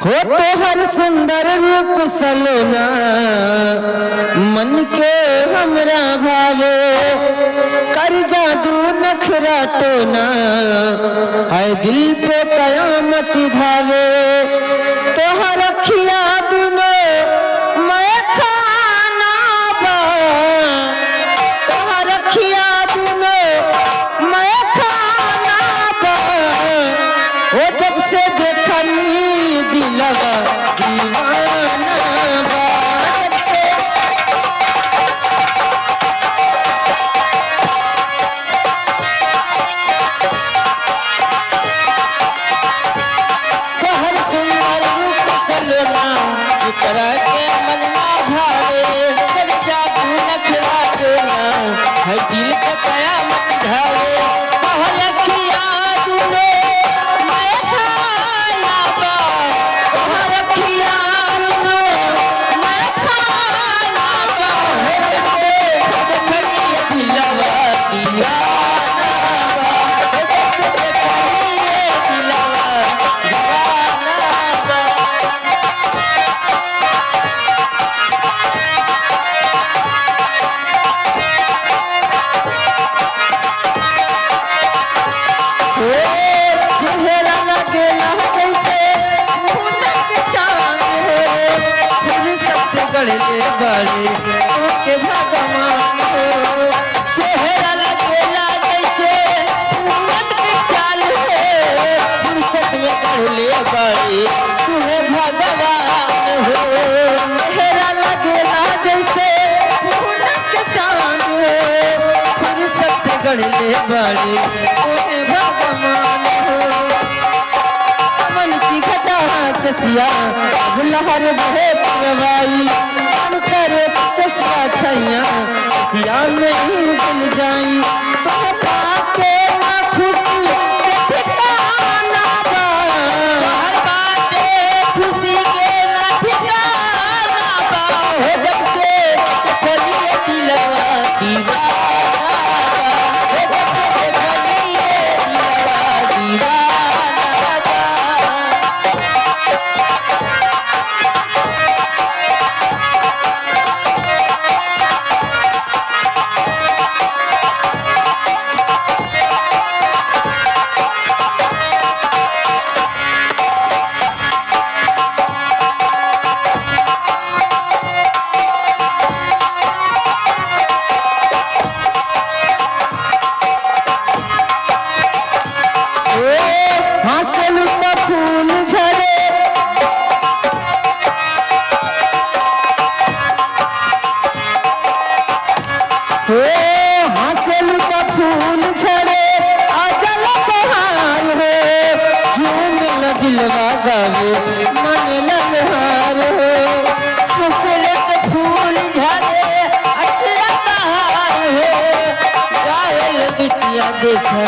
हो तोहर सुंदर रूप सलोना मन के हमरा भावे कर जादू नखरा टोना है दिल पे कयामत धावे तोहर अखिया दुनो मैं खाना बा तोहर अखिया दुनो मैं खाना बा वो जब से देखनी दिलवा दीवाना बा तोहर सुंदर रूप सलोना इकरा के मन ना भावे कर जादू नखरा टोना है दिल पे कयामत धावे तोहर अखिया दुनो मैं खाना बा तोहर अखिया दुनो मैं खाना बा देखनी दिलवा दीवाना बा देखनी दिलवा दीवाना बा चेहरा लगेला जैसे मुनक चांद हो फिर सबसे गड़ले बड़े ओके भगवान हो चेहरा लगेला जैसे मुनक चांद हो फिर सबसे गड़ले बड़े तुम्हें भगवान हो चेहरा लगेला जैसे मुनक चांद हो फिर सबसे गड़ले बड़े तुम्हें भगवान हो मन की घटा कसिया अब लहर बहे पगवाई मन करे कसिया छैया कसिया में ही बन जाई तो पाके ना खुशी के ठिकाना बा बाटे खुशी के ना ठिकाना बा हो जब से देखलिए दिलवा दीवाना बा हो जब से देखलिए दिलवा दीवाना बा हंसलू तो फूल झरे हो हंसलू तो फूल झरे अजल बहार हो झूम ल दिलवा गावे मन ललहार हो हंसलू तो फूल झरे अजल बहार हो गायल गीतिया देखो